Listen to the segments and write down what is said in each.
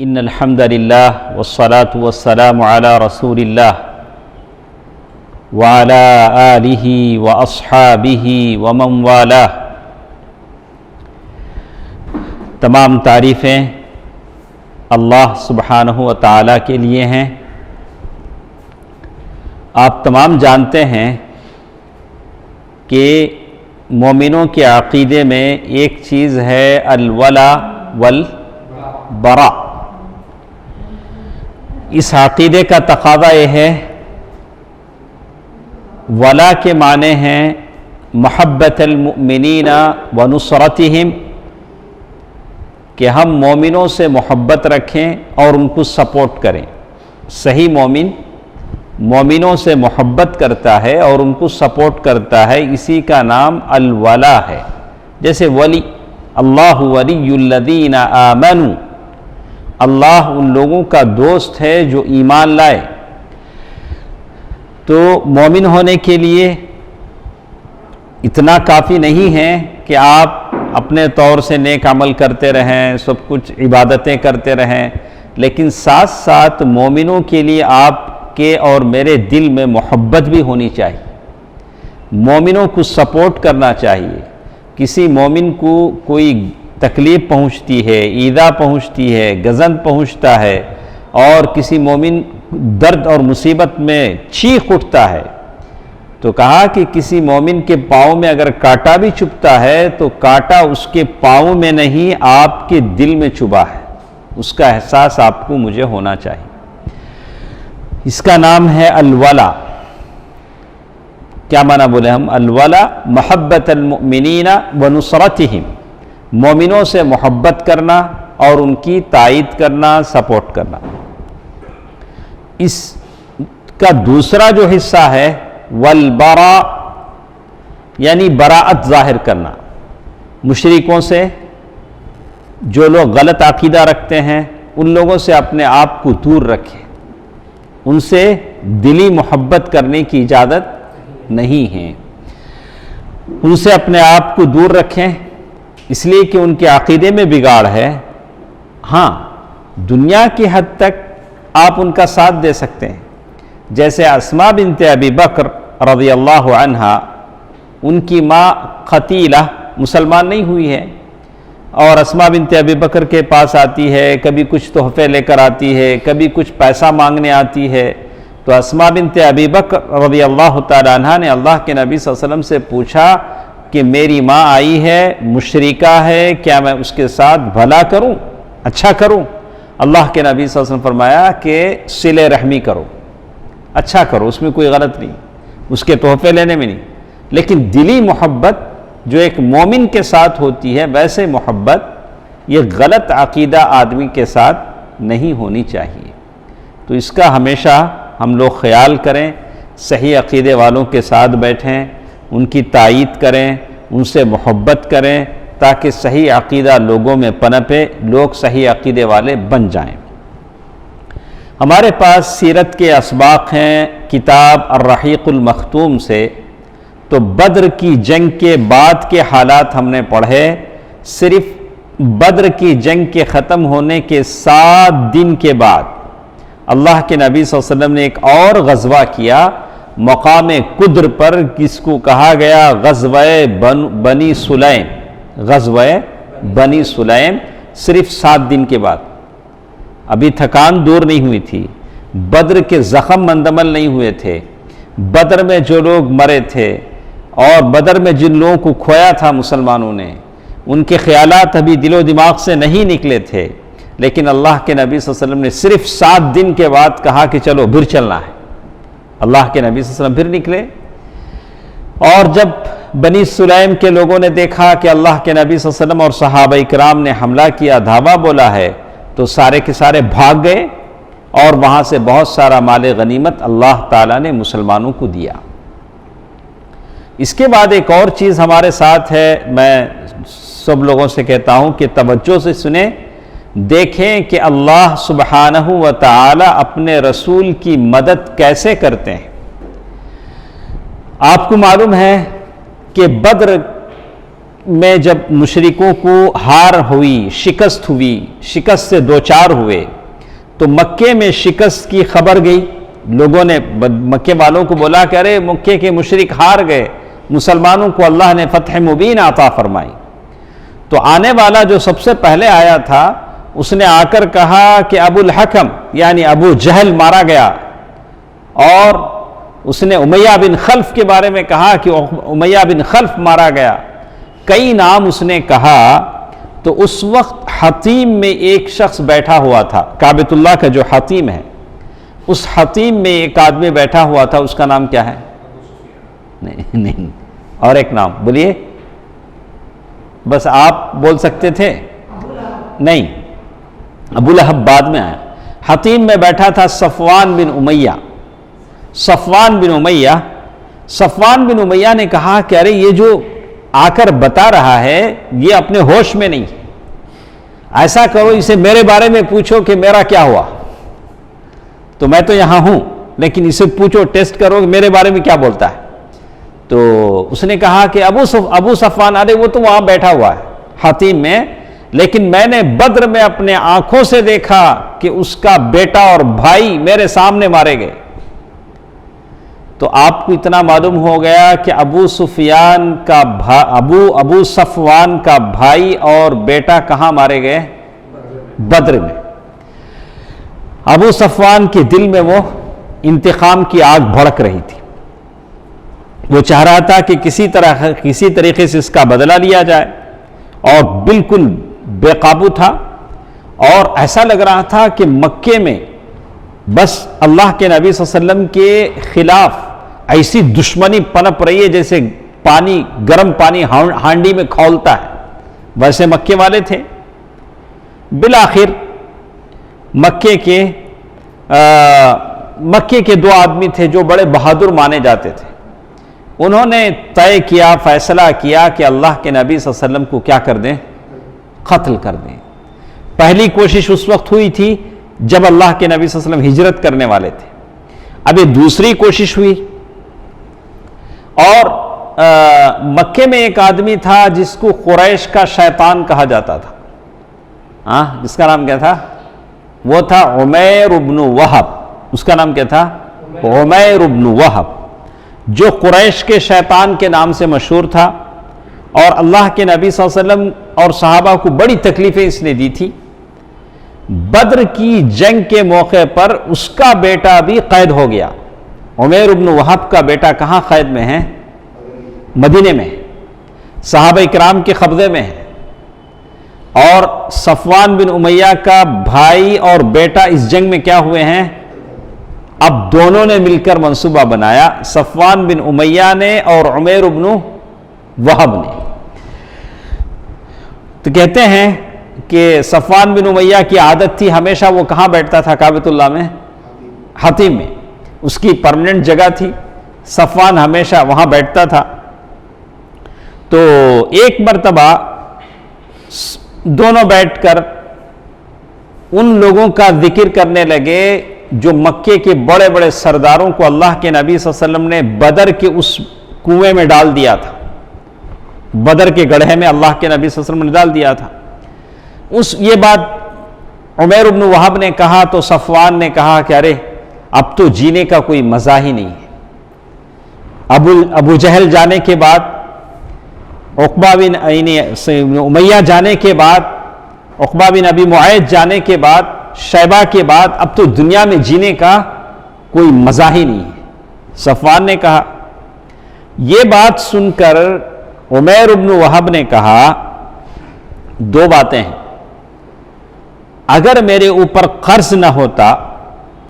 ان الحمد للہ والصلاة والسلام علی رسول اللہ وعلی آلہ واصحابہ ومن والاہ۔ تمام تعریفیں اللہ سبحانہ و تعالیٰ کے لیے ہیں۔ آپ تمام جانتے ہیں کہ مومنوں کے عقیدے میں ایک چیز ہے الولا والبرا۔ اس عقیدے کا تقاضا یہ ہے، ولا کے معنی ہیں محبت المؤمنین ونصرتہم، کہ ہم مومنوں سے محبت رکھیں اور ان کو سپورٹ کریں۔ صحیح مومن مومنوں سے محبت کرتا ہے اور ان کو سپورٹ کرتا ہے، اسی کا نام الولا ہے۔ جیسے ولی، اللہ ولی الذین آمنوا، اللہ ان لوگوں کا دوست ہے جو ایمان لائے۔ تو مومن ہونے کے لیے اتنا کافی نہیں ہے کہ آپ اپنے طور سے نیک عمل کرتے رہیں، سب کچھ عبادتیں کرتے رہیں، لیکن ساتھ ساتھ مومنوں کے لیے آپ کے اور میرے دل میں محبت بھی ہونی چاہیے۔ مومنوں کو سپورٹ کرنا چاہیے۔ کسی مومن کو کوئی تکلیف پہنچتی ہے، ایذا پہنچتی ہے، گزن پہنچتا ہے، اور کسی مومن درد اور مصیبت میں چیخ اٹھتا ہے، تو کہا کہ کسی مومن کے پاؤں میں اگر کانٹا بھی چبھتا ہے تو کانٹا اس کے پاؤں میں نہیں، آپ کے دل میں چبھا ہے۔ اس کا احساس آپ کو مجھے ہونا چاہیے۔ اس کا نام ہے الولا۔ کیا معنی بولے ہم؟ الولا محبت المؤمنین ونصرتہم، مومنوں سے محبت کرنا اور ان کی تائید کرنا، سپورٹ کرنا۔ اس کا دوسرا جو حصہ ہے والبرا، یعنی براءت ظاہر کرنا مشرکوں سے۔ جو لوگ غلط عقیدہ رکھتے ہیں ان لوگوں سے اپنے آپ کو دور رکھیں، ان سے دلی محبت کرنے کی اجازت نہیں ہے۔ ان سے اپنے آپ کو دور رکھیں، اس لیے کہ ان کے عقیدے میں بگاڑ ہے۔ ہاں، دنیا کی حد تک آپ ان کا ساتھ دے سکتے ہیں۔ جیسے اسماء بنت ابی بکر رضی اللہ عنہا، ان کی ماں قتیلہ مسلمان نہیں ہوئی ہے، اور اسماء بنت ابی بکر کے پاس آتی ہے، کبھی کچھ تحفے لے کر آتی ہے، کبھی کچھ پیسہ مانگنے آتی ہے۔ تو اسماء بنت ابی بکر رضی اللہ تعالی عنہ نے اللہ کے نبی صلی اللہ علیہ وسلم سے پوچھا کہ میری ماں آئی ہے، مشرکہ ہے، کیا میں اس کے ساتھ بھلا کروں، اچھا کروں؟ اللہ کے نبی صلی اللہ علیہ وسلم فرمایا کہ صلہ رحمی کرو، اچھا کرو، اس میں کوئی غلط نہیں، اس کے تحفے لینے میں نہیں، لیکن دلی محبت جو ایک مومن کے ساتھ ہوتی ہے، ویسے محبت یہ غلط عقیدہ آدمی کے ساتھ نہیں ہونی چاہیے۔ تو اس کا ہمیشہ ہم لوگ خیال کریں، صحیح عقیدے والوں کے ساتھ بیٹھیں، ان کی تائید کریں، ان سے محبت کریں، تاکہ صحیح عقیدہ لوگوں میں پنپے، لوگ صحیح عقیدے والے بن جائیں۔ ہمارے پاس سیرت کے اسباق ہیں کتاب الرحیق المختوم سے، تو بدر کی جنگ کے بعد کے حالات ہم نے پڑھے۔ صرف بدر کی جنگ کے ختم ہونے کے 7 دن کے بعد اللہ کے نبی صلی اللہ علیہ وسلم نے ایک اور غزوہ کیا مقام قدر پر، جس کو کہا گیا غزوہ بنی سلیم۔ غزوہ بنی سلیم صرف 7 دن کے بعد، ابھی تھکان دور نہیں ہوئی تھی، بدر کے زخم مندمل نہیں ہوئے تھے، بدر میں جو لوگ مرے تھے اور بدر میں جن لوگوں کو کھویا تھا مسلمانوں نے، ان کے خیالات ابھی دل و دماغ سے نہیں نکلے تھے، لیکن اللہ کے نبی صلی اللہ علیہ وسلم نے صرف 7 دن کے بعد کہا کہ چلو پھر چلنا ہے۔ اللہ کے نبی صلی اللہ علیہ وسلم پھر نکلے، اور جب بنی سلیم کے لوگوں نے دیکھا کہ اللہ کے نبی صلی اللہ علیہ وسلم اور صحابہ کرام نے حملہ کیا، دھاوا بولا ہے، تو سارے کے سارے بھاگ گئے، اور وہاں سے بہت سارا مال غنیمت اللہ تعالیٰ نے مسلمانوں کو دیا۔ اس کے بعد ایک اور چیز ہمارے ساتھ ہے، میں سب لوگوں سے کہتا ہوں کہ توجہ سے سنیں، دیکھیں کہ اللہ سبحانہ و تعالی اپنے رسول کی مدد کیسے کرتے ہیں۔ آپ کو معلوم ہے کہ بدر میں جب مشرکوں کو ہار ہوئی، شکست ہوئی، شکست سے دوچار ہوئے، تو مکے میں شکست کی خبر گئی، لوگوں نے مکے والوں کو بولا کہ ارے مکے کے مشرک ہار گئے، مسلمانوں کو اللہ نے فتح مبین عطا فرمائی۔ تو آنے والا جو سب سے پہلے آیا تھا، اس نے آ کر کہا کہ ابو الحکم یعنی ابو جہل مارا گیا، اور اس نے امیہ بن خلف کے بارے میں کہا کہ امیہ بن خلف مارا گیا، کئی نام اس نے کہا۔ تو اس وقت حطیم میں ایک شخص بیٹھا ہوا تھا، کعبۃ اللہ کا جو حطیم ہے، اس حطیم میں ایک آدمی بیٹھا ہوا تھا، اس کا نام کیا ہے؟ نہیں، اور ایک نام بولیے، بس آپ بول سکتے تھے، نہیں، ابو لہب بعد میں آیا۔ حطیم میں بیٹھا تھا صفوان بن امیہ۔ صفوان بن امیہ نے کہا کہ ارے یہ جو آ کر بتا رہا ہے یہ اپنے ہوش میں نہیں، ایسا کرو اسے میرے بارے میں پوچھو کہ میرا کیا ہوا، تو میں تو یہاں ہوں، لیکن اسے پوچھو، ٹیسٹ کرو کہ میرے بارے میں کیا بولتا ہے۔ تو اس نے کہا کہ ابو صفوان، ارے وہ تو وہاں بیٹھا ہوا ہے حطیم میں، لیکن میں نے بدر میں اپنے آنکھوں سے دیکھا کہ اس کا بیٹا اور بھائی میرے سامنے مارے گئے۔ تو آپ کو اتنا معلوم ہو گیا کہ ابو صفوان کا بھائی اور بیٹا کہاں مارے گئے؟ بدر میں۔ ابو صفوان کے دل میں وہ انتقام کی آگ بھڑک رہی تھی، وہ چاہ رہا تھا کہ کسی طریقے سے اس کا بدلہ لیا جائے، اور بالکل بے قابو تھا، اور ایسا لگ رہا تھا کہ مکے میں بس اللہ کے نبی صلی اللہ علیہ وسلم کے خلاف ایسی دشمنی پنپ رہی ہے جیسے گرم پانی ہانڈی میں کھولتا ہے، ویسے مکے والے تھے۔ بالآخر مکے کے دو آدمی تھے جو بڑے بہادر مانے جاتے تھے، انہوں نے طے کیا، فیصلہ کیا کہ اللہ کے نبی صلی اللہ علیہ وسلم کو کیا کر دیں؟ قتل کر دیں۔ پہلی کوشش اس وقت ہوئی تھی جب اللہ کے نبی صلی اللہ علیہ وسلم ہجرت کرنے والے تھے، اب یہ دوسری کوشش ہوئی، اور مکے میں ایک آدمی تھا جس کو قریش کا شیطان کہا جاتا تھا، جس کا نام کیا تھا؟ وہ تھا عمیر بن وہب۔ اس کا نام کیا تھا؟ عمیر بن وہب، جو قریش کے شیطان کے نام سے مشہور تھا، اور اللہ کے نبی صلی اللہ علیہ وسلم اور صحابہ کو بڑی تکلیفیں اس نے دی تھی۔ بدر کی جنگ کے موقع پر اس کا بیٹا بھی قید ہو گیا۔ عمیر بن وہب کا بیٹا کہاں قید میں ہے؟ مدینے میں، صحابہ کرام کے قبضے میں ہے، اور صفوان بن امیہ کا بھائی اور بیٹا اس جنگ میں کیا ہوئے ہیں؟ اب دونوں نے مل کر منصوبہ بنایا، صفوان بن امیہ نے اور عمیر بن وہب نے۔ تو کہتے ہیں کہ صفوان بن امیہ کی عادت تھی، ہمیشہ وہ کہاں بیٹھتا تھا؟ کعبۃ اللہ میں، حطیم میں، اس کی پرماننٹ جگہ تھی، صفوان ہمیشہ وہاں بیٹھتا تھا۔ تو ایک مرتبہ دونوں بیٹھ کر ان لوگوں کا ذکر کرنے لگے جو مکے کے بڑے بڑے سرداروں کو اللہ کے نبی صلی اللہ علیہ وسلم نے بدر کے اس کنویں میں ڈال دیا تھا، بدر کے گڑھے میں اللہ کے نبی صلی اللہ علیہ وسلم نے ڈال دیا تھا۔ یہ بات عمیر بن وہب نے کہا تو صفوان نے کہا کہ ارے اب تو جینے کا کوئی مزہ ہی نہیں ہے۔ ابو جہل جانے کے بعد، عقبہ بن امیہ جانے کے بعد، عقبہ بن ابی معیط جانے کے بعد، شیبہ کے بعد، اب تو دنیا میں جینے کا کوئی مزہ ہی نہیں ہے، صفوان نے کہا۔ یہ بات سن کر عمیر بن وہب نے کہا دو باتیں ہیں، اگر میرے اوپر قرض نہ ہوتا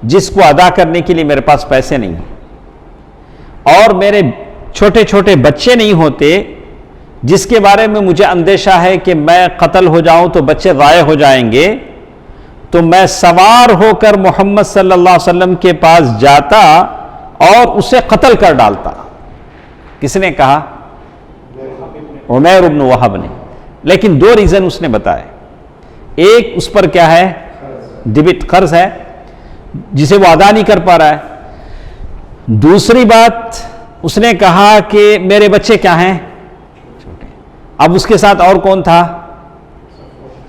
جس کو ادا کرنے کے لیے میرے پاس پیسے نہیں ہیں، اور میرے چھوٹے چھوٹے بچے نہیں ہوتے جس کے بارے میں مجھے اندیشہ ہے کہ میں قتل ہو جاؤں تو بچے ضائع ہو جائیں گے، تو میں سوار ہو کر محمد صلی اللہ علیہ وسلم کے پاس جاتا اور اسے قتل کر ڈالتا۔ کس نے کہا؟ عمیر بن وہب نے۔ لیکن دو ریزن اس نے بتائے، ایک اس پر کیا ہے؟ ڈیبٹ، قرض ہے جسے وہ ادا نہیں کر پا رہا ہے۔ دوسری بات اس نے کہا کہ میرے بچے کیا ہیں؟ اب اس کے ساتھ اور کون تھا؟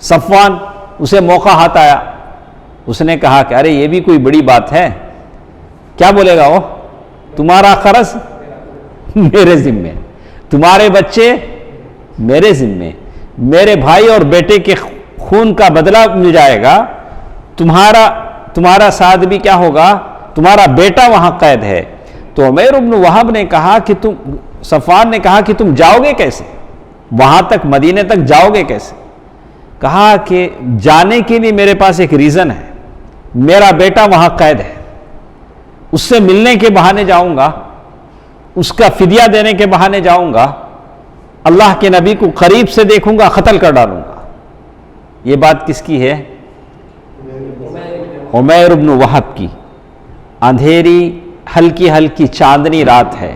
صفوان. اسے موقع ہاتھ آیا, اس نے کہا کہ ارے یہ بھی کوئی بڑی بات ہے. کیا بولے گا وہ؟ تمہارا قرض میرے ذمے, تمہارے بچے میرے ذمے, میرے بھائی اور بیٹے کے خون کا بدلہ مل جائے گا, تمہارا ساتھ بھی کیا ہوگا, تمہارا بیٹا وہاں قید ہے. تو عمیر بن وہب نے کہا کہ صفوان نے کہا کہ تم جاؤ گے کیسے وہاں تک, مدینے تک جاؤ گے کیسے؟ کہا کہ جانے کے لیے میرے پاس ایک ریزن ہے, میرا بیٹا وہاں قید ہے, اس سے ملنے کے بہانے جاؤں گا, اس کا فدیہ دینے کے بہانے جاؤں گا, اللہ کے نبی کو قریب سے دیکھوں گا, قتل کر ڈالوں گا. یہ بات کس کی ہے؟ عمیر بن وہب کی. اندھیری ہلکی ہلکی چاندنی رات ہے,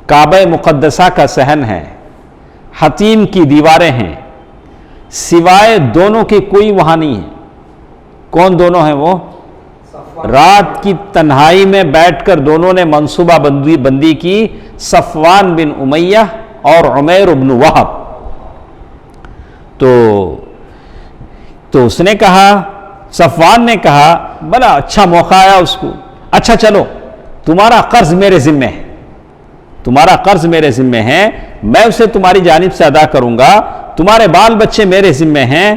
کعبہ مقدسہ کا صحن ہے, حتیم کی دیواریں ہیں, سوائے دونوں کے کوئی وہاں نہیں ہے. کون دونوں ہیں وہ؟ رات کی تنہائی میں بیٹھ کر دونوں نے منصوبہ بندی کی, صفوان بن امیہ اور عمیر بن وہب. تو اس نے کہا, صفوان نے کہا بڑا اچھا موقع آیا اس کو, اچھا چلو تمہارا قرض میرے ذمہ ہے, تمہارا قرض میرے ذمہ ہے, میں اسے تمہاری جانب سے ادا کروں گا, تمہارے بال بچے میرے ذمہ ہیں,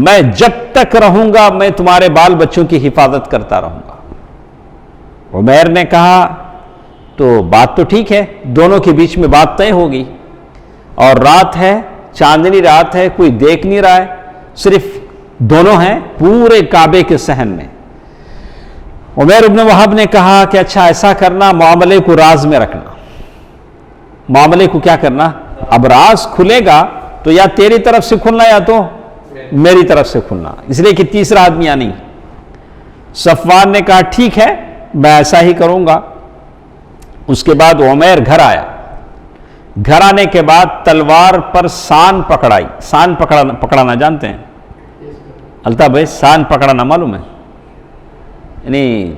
میں جب تک رہوں گا میں تمہارے بال بچوں کی حفاظت کرتا رہوں گا. عمیر نے کہا تو بات تو ٹھیک ہے, دونوں کے بیچ میں بات طے ہوگی, اور رات ہے, چاندنی رات ہے, کوئی دیکھ نہیں رہا ہے, صرف دونوں ہیں پورے کعبے کے صحن میں. عمیر بن وہب نے کہا کہ اچھا ایسا کرنا, معاملے کو راز میں رکھنا. معاملے کو کیا کرنا؟ اب راز کھلے گا تو یا تیری طرف سے کھلنا یا تو میری طرف سے کھلنا, اس لیے کہ تیسرا آدمی نہیں. صفوان نے کہا ٹھیک ہے میں ایسا ہی کروں گا. اس کے بعد عمیر گھر آیا, گھر آنے کے بعد تلوار پر سان پکڑائی. سان پکڑانا جانتے ہیں الطاف بھائی؟ سان پکڑانا معلوم ہے؟ یعنی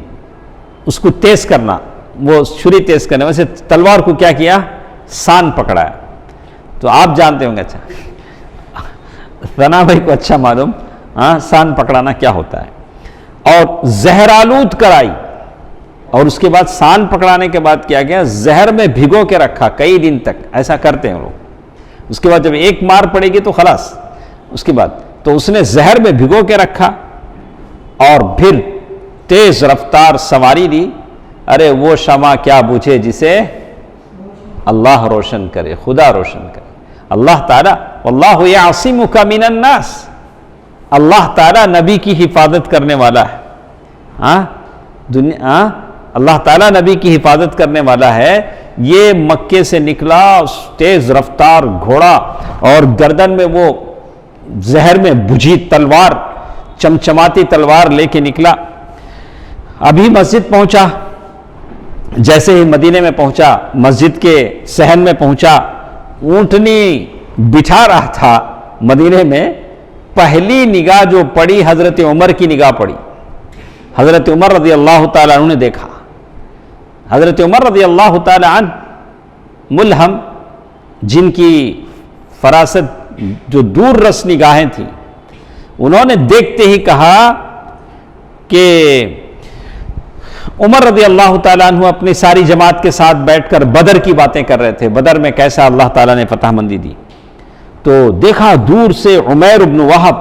اس کو تیز کرنا, وہ چھری تیز کرنے, ویسے تلوار کو کیا کیا؟ سان پکڑایا. تو آپ جانتے ہوں گے, اچھا ثنا بھائی کو اچھا معلوم, ہاں سان پکڑانا کیا ہوتا ہے. اور زہر آلود کرائی, اور اس کے بعد سان پکڑانے کے بعد کیا گیا, زہر میں بھگو کے رکھا کئی دن تک, ایسا کرتے ہیں لوگ. اس کے بعد جب ایک مار پڑے گی تو خلاص, اس کے بعد تو اس نے زہر میں بھگو کے رکھا اور پھر تیز رفتار سواری لی. ارے وہ شمع کیا بجھے جسے اللہ روشن کرے, خدا روشن کرے. اللہ تعالیٰ واللہ یعصمک من الناس, اللہ تعالیٰ نبی کی حفاظت کرنے والا ہے. اللہ تعالیٰ نبی کی حفاظت کرنے والا ہے. یہ مکے سے نکلا تیز رفتار گھوڑا, اور گردن میں وہ زہر میں بجھی تلوار, چمچماتی تلوار لے کے نکلا. ابھی مسجد پہنچا, جیسے ہی مدینے میں پہنچا, مسجد کے صحن میں پہنچا, اونٹنی بٹھا رہا تھا مدینے میں. پہلی نگاہ جو پڑی حضرت عمر کی نگاہ پڑی. حضرت عمر رضی اللہ تعالیٰ عنہ نے دیکھا. حضرت عمر رضی اللہ تعالیٰ عنہ ملہم, جن کی فراست جو دور رس نگاہیں تھیں, انہوں نے دیکھتے ہی کہا کہ عمر رضی اللہ تعالیٰ عنہ اپنی ساری جماعت کے ساتھ بیٹھ کر بدر کی باتیں کر رہے تھے, بدر میں کیسا اللہ تعالیٰ نے فتح مندی دی. تو دیکھا دور سے عمیر بن وہب,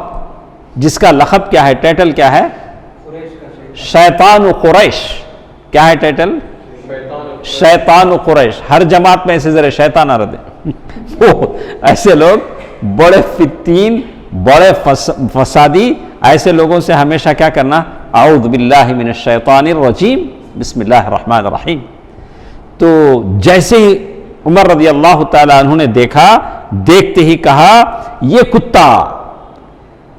جس کا لقب کیا ہے, ٹائٹل کیا ہے؟ شیطان قریش. کیا ہے ٹائٹل؟ شیطان قریش. ہر جماعت میں ایسے ذرا شیطان آ رہے تھے, ایسے لوگ بڑے فتین, بڑے فسادی, ایسے لوگوں سے ہمیشہ کیا کرنا؟ اعوذ باللہ من الشیطان الرجیم, بسم اللہ الرحمن الرحیم. تو جیسے ہی عمر رضی اللہ تعالیٰ عنہ نے دیکھا, دیکھتے ہی کہا یہ کتا,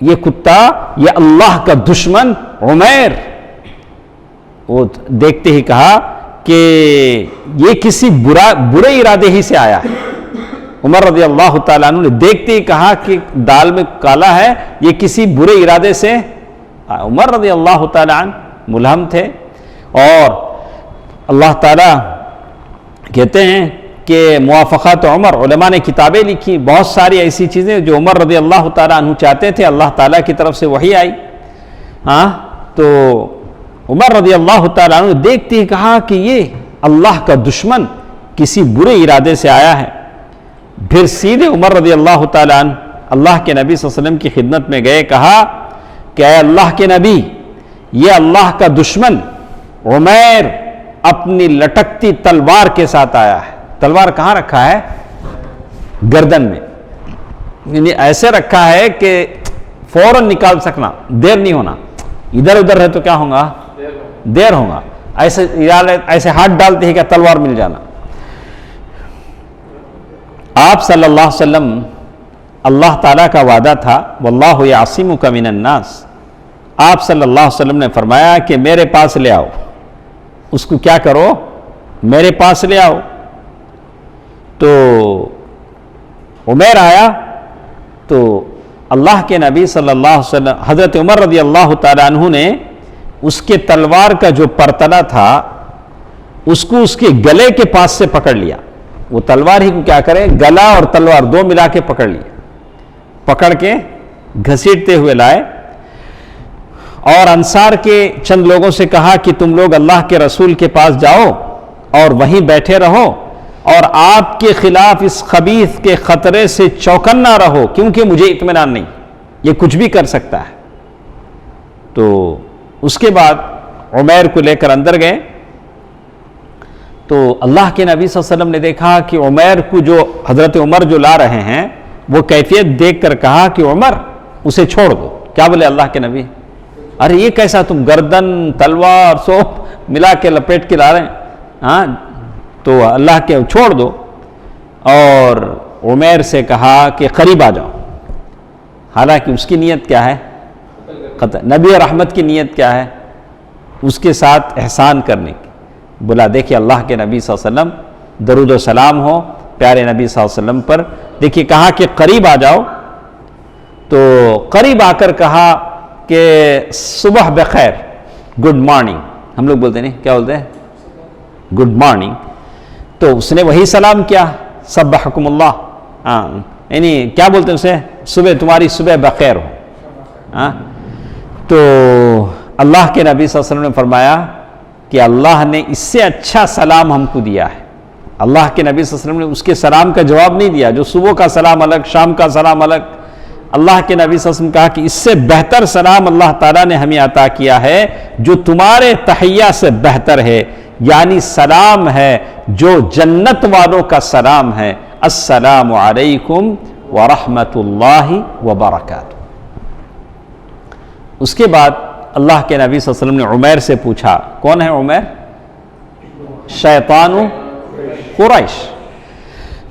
یہ اللہ کا دشمن عمیر. وہ دیکھتے ہی کہا کہ یہ کسی برے ارادے ہی سے آیا ہے. عمر رضی اللہ تعالیٰ عنہ نے دیکھتے ہی کہا کہ دال میں کالا ہے, یہ کسی برے ارادے سے. عمر رضی اللہ تعالیٰ عنہ ملہم تھے, اور اللہ تعالیٰ کہتے ہیں کہ موافقات عمر، علماء نے کتابیں لکھی، بہت ساری ایسی چیزیں جو عمر رضی اللہ تعالیٰ عنہ چاہتے تھے، اللہ تعالیٰ کی طرف سے وحی آئی. تو عمر رضی اللہ تعالیٰ عنہ دیکھتے ہی کہا کہ یہ اللہ کا دشمن کسی برے ارادے سے آیا ہے. پھر سیدھے عمر رضی اللہ تعالیٰ عنہ اللہ کے نبی صلی اللہ علیہ وسلم کی خدمت میں گئے، کہا کہ اے اللہ کے نبی، یہ اللہ کا دشمن عمیر اپنی لٹکتی تلوار کے ساتھ آیا ہے. تلوار کہاں رکھا ہے؟ گردن میں، یعنی ایسے رکھا ہے کہ فوراً نکال سکنا، دیر نہیں ہونا. ادھر ادھر ہے تو کیا ہوگا؟ دیر ہوگا. ایسے ہاتھ ڈالتے ہی کیا تلوار مل جانا. آپ صلی اللہ علیہ وسلم، اللہ تعالیٰ کا وعدہ تھا واللہ یعصمک من الناس. آپ صلی اللہ علیہ وسلم نے فرمایا کہ میرے پاس لے آؤ، اس کو کیا کرو؟ میرے پاس لے آؤ. تو عمیر آیا تو اللہ کے نبی صلی اللہ علیہ وسلم، حضرت عمر رضی اللہ تعالیٰ عنہ نے اس کے تلوار کا جو پرتلا تھا اس کو اس کے گلے کے پاس سے پکڑ لیا. وہ تلوار ہی کو کیا کرے؟ گلا اور تلوار دو ملا کے پکڑ لیا. پکڑ کے گھسیٹتے ہوئے لائے اور انصار کے چند لوگوں سے کہا کہ تم لوگ اللہ کے رسول کے پاس جاؤ اور وہیں بیٹھے رہو اور آپ کے خلاف اس خبیث کے خطرے سے چوکنا رہو، کیونکہ مجھے اطمینان نہیں، یہ کچھ بھی کر سکتا ہے. تو اس کے بعد عمیر کو لے کر اندر گئے. تو اللہ کے نبی صلی اللہ علیہ وسلم نے دیکھا کہ عمیر کو جو حضرت عمر جو لا رہے ہیں وہ کیفیت دیکھ کر کہا کہ عمر اسے چھوڑ دو. کیا بولے اللہ کے نبی؟ ارے یہ کیسا تم گردن تلوار سوپ ملا کے لپیٹ کے لا رہے ہیں؟ تو اللہ کے چھوڑ دو. اور عمیر سے کہا کہ قریب آ جاؤ. حالانکہ اس کی نیت کیا ہے؟ قتل. نبی رحمت کی نیت کیا ہے؟ اس کے ساتھ احسان کرنے کی. بولا دیکھیے اللہ کے نبی صلی اللہ علیہ وسلم، درود و سلام ہو پیارے نبی صلی اللہ علیہ وسلم پر. دیکھیے کہا کہ قریب آ جاؤ. تو قریب آ کر کہا کہ صبح بخیر، گڈ مارننگ. ہم لوگ بولتے نہیں، کیا بولتے ہیں؟ Good morning. تو اس نے وہی سلام کیا، سبحکم اللہ. یعنی کیا بولتے ہیں اسے؟ صبح تمہاری صبح بخیر ہو. تو اللہ کے نبی صلی اللہ علیہ وسلم نے فرمایا کہ اللہ نے اس سے اچھا سلام ہم کو دیا ہے. اللہ کے نبی صلی اللہ علیہ وسلم نے اس کے سلام کا جواب نہیں دیا. جو صبح کا سلام الگ، شام کا سلام الگ. اللہ کے نبی صلی اللہ علیہ وسلم نے کہا کہ اس سے بہتر سلام اللہ تعالیٰ نے ہمیں عطا کیا ہے جو تمہارے تحیہ سے بہتر ہے، یعنی سلام ہے جو جنت والوں کا سلام ہے، السلام علیکم ورحمۃ اللہ وبرکاتہ. اس کے بعد اللہ کے نبی صلی اللہ علیہ وسلم نے عمیر سے پوچھا. کون ہے عمیر؟ شیطان قریش.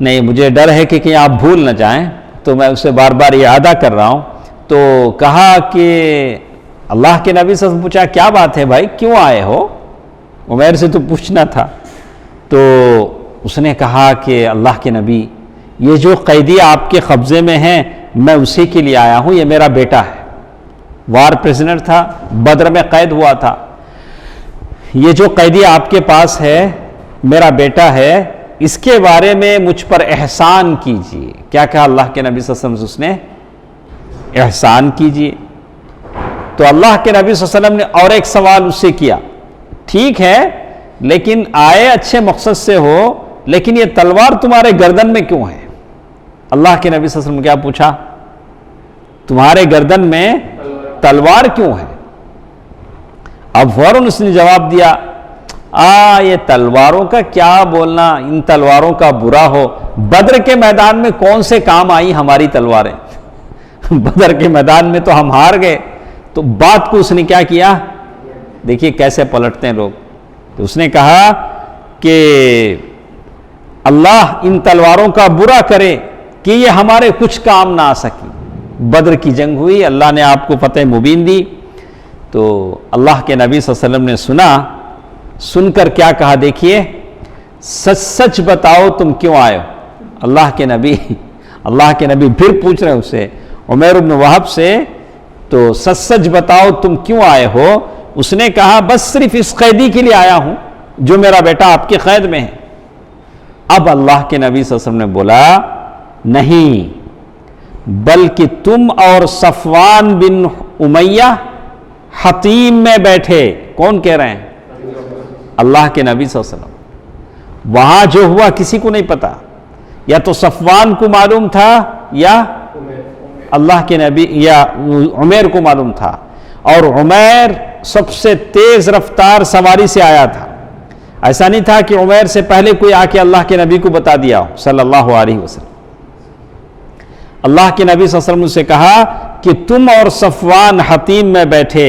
نہیں، مجھے ڈر ہے کہ کہیں آپ بھول نہ جائیں تو میں اسے بار بار اعادہ کر رہا ہوں. تو کہا کہ اللہ کے نبی صلی اللہ علیہ وسلم پوچھا کیا بات ہے بھائی، کیوں آئے ہو؟ عمیر سے تو پوچھنا تھا. تو اس نے کہا کہ اللہ کے نبی، یہ جو قیدی آپ کے قبضے میں ہیں میں اسی کے لیے آیا ہوں. یہ میرا بیٹا ہے، وار پریزنر تھا، بدر میں قید ہوا تھا. یہ جو قیدی آپ کے پاس ہے میرا بیٹا ہے، اس کے بارے میں مجھ پر احسان کیجیے. کیا کہا اللہ کے نبی صلی اللہ علیہ وسلم؟ اس نے احسان کیجیے. تو اللہ کے نبی صلی اللہ علیہ وسلم نے اور ایک سوال اس سے کیا. ٹھیک ہے لیکن آئے اچھے مقصد سے ہو، لیکن یہ تلوار تمہارے گردن میں کیوں ہے؟ اللہ کے نبی صلی اللہ علیہ وسلم نے کیا پوچھا؟ تمہارے گردن میں تلوار کیوں ہے؟ اب فوراً اس نے جواب دیا، یہ تلواروں کا کیا بولنا، ان تلواروں کا برا ہو. بدر کے میدان میں کون سے کام آئی ہماری تلواریں؟ بدر کے میدان میں تو ہم ہار گئے. تو بات کو اس نے کیا کیا؟ دیکھیے کیسے پلٹتے ہیں لوگ. تو اس نے کہا کہ اللہ ان تلواروں کا برا کرے کہ یہ ہمارے کچھ کام نہ آ سکی. بدر کی جنگ ہوئی، اللہ نے آپ کو فتح مبین دی. تو اللہ کے نبی صلی اللہ علیہ وسلم نے سن کر کیا کہا؟ دیکھیے سچ سچ بتاؤ تم کیوں آئے ہو؟ اللہ کے نبی پھر پوچھ رہے ہیں اسے، عمیر بن وہب سے، تو سچ سچ بتاؤ تم کیوں آئے ہو؟ اس نے کہا بس صرف اس قیدی کے لیے آیا ہوں جو میرا بیٹا آپ کے قید میں ہے. اب اللہ کے نبی صلی اللہ علیہ وسلم نے بولا نہیں، بلکہ تم اور صفوان بن امیہ حطیم میں بیٹھے. کون کہہ رہے ہیں؟ اللہ کے نبی صلی اللہ علیہ وسلم. وہاں جو ہوا کسی کو نہیں پتا، یا تو صفوان کو معلوم تھا یا اللہ کے نبی یا عمیر کو معلوم تھا. اور عمیر سب سے تیز رفتار سواری سے آیا تھا. ایسا نہیں تھا کہ عمیر سے پہلے کوئی آ کے اللہ کے نبی کو بتا دیا ہو صلی اللہ علیہ وسلم. اللہ کے نبی صلی اللہ علیہ وسلم سے کہا کہ تم اور صفوان حطیم میں بیٹھے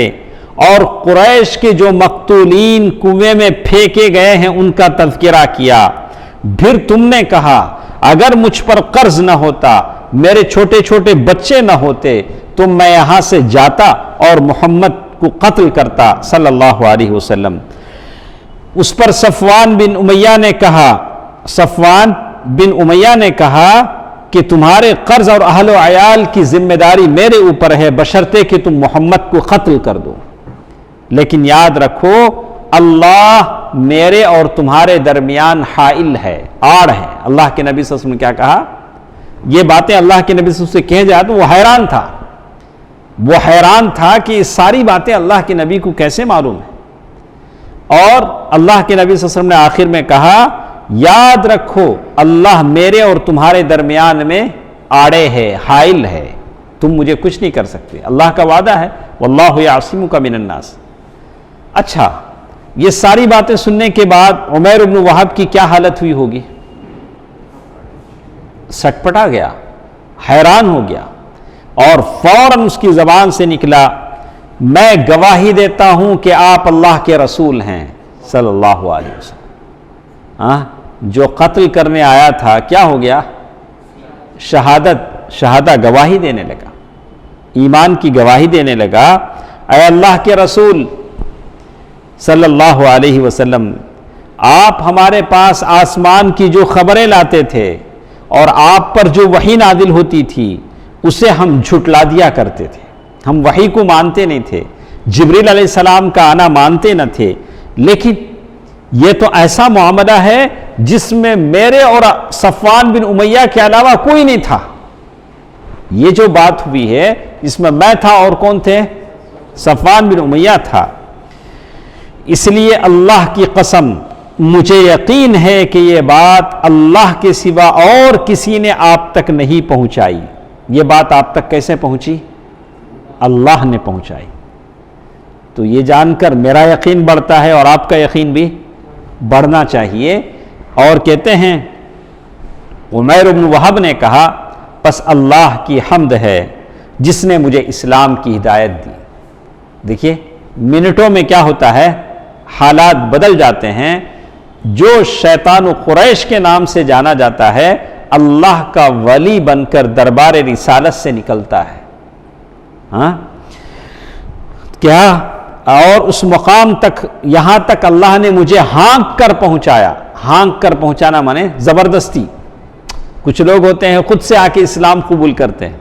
اور قریش کے جو مقتولین کنویں میں پھینکے گئے ہیں ان کا تذکرہ کیا. پھر تم نے کہا اگر مجھ پر قرض نہ ہوتا، میرے چھوٹے چھوٹے بچے نہ ہوتے تو میں یہاں سے جاتا اور محمد کو قتل کرتا صلی اللہ علیہ وسلم. اس پر صفوان بن امیہ نے کہا کہ تمہارے قرض اور اہل و عیال کی ذمہ داری میرے اوپر ہے بشرطے کہ تم محمد کو قتل کر دو. لیکن یاد رکھو اللہ میرے اور تمہارے درمیان حائل ہے، آڑ ہے. اللہ کے نبی صلی اللہ علیہ وسلم نے کیا کہا؟ یہ باتیں اللہ کے نبی صلی اللہ علیہ وسلم سے کہے جائے تو وہ حیران تھا کہ یہ ساری باتیں اللہ کے نبی کو کیسے معلوم ہے. اور اللہ کے نبی صلی اللہ علیہ وسلم نے آخر میں کہا یاد رکھو اللہ میرے اور تمہارے درمیان میں آڑے ہے، حائل ہے، تم مجھے کچھ نہیں کر سکتے. اللہ کا وعدہ ہے واللہ یعصمک من الناس. اچھا، یہ ساری باتیں سننے کے بعد عمیر بن وہب کی کیا حالت ہوئی ہوگی؟ سٹپٹا گیا، حیران ہو گیا، اور فوراً اس کی زبان سے نکلا میں گواہی دیتا ہوں کہ آپ اللہ کے رسول ہیں صلی اللہ علیہ وسلم. جو قتل کرنے آیا تھا کیا ہو گیا؟ شہادہ گواہی دینے لگا، ایمان کی گواہی دینے لگا. اے اللہ کے رسول صلی اللہ علیہ وسلم، آپ ہمارے پاس آسمان کی جو خبریں لاتے تھے اور آپ پر جو وحی نازل ہوتی تھی اسے ہم جھٹلا دیا کرتے تھے. ہم وحی کو مانتے نہیں تھے، جبریل علیہ السلام کا آنا مانتے نہ تھے. لیکن یہ تو ایسا معاملہ ہے جس میں میرے اور صفوان بن امیہ کے علاوہ کوئی نہیں تھا. یہ جو بات ہوئی ہے اس میں میں تھا اور کون تھے؟ صفوان بن امیہ تھا. اس لیے اللہ کی قسم مجھے یقین ہے کہ یہ بات اللہ کے سوا اور کسی نے آپ تک نہیں پہنچائی. یہ بات آپ تک کیسے پہنچی؟ اللہ نے پہنچائی. تو یہ جان کر میرا یقین بڑھتا ہے اور آپ کا یقین بھی بڑھنا چاہیے. اور کہتے ہیں عمیر بن وہب نے کہا پس اللہ کی حمد ہے جس نے مجھے اسلام کی ہدایت دی. دیکھیے منٹوں میں کیا ہوتا ہے، حالات بدل جاتے ہیں. جو شیطان و قریش کے نام سے جانا جاتا ہے اللہ کا ولی بن کر دربار رسالت سے نکلتا ہے. کیا اور اس مقام تک، یہاں تک اللہ نے مجھے ہانک کر پہنچایا. ہانک کر پہنچانا مانے زبردستی. کچھ لوگ ہوتے ہیں خود سے آ کے اسلام قبول کرتے ہیں،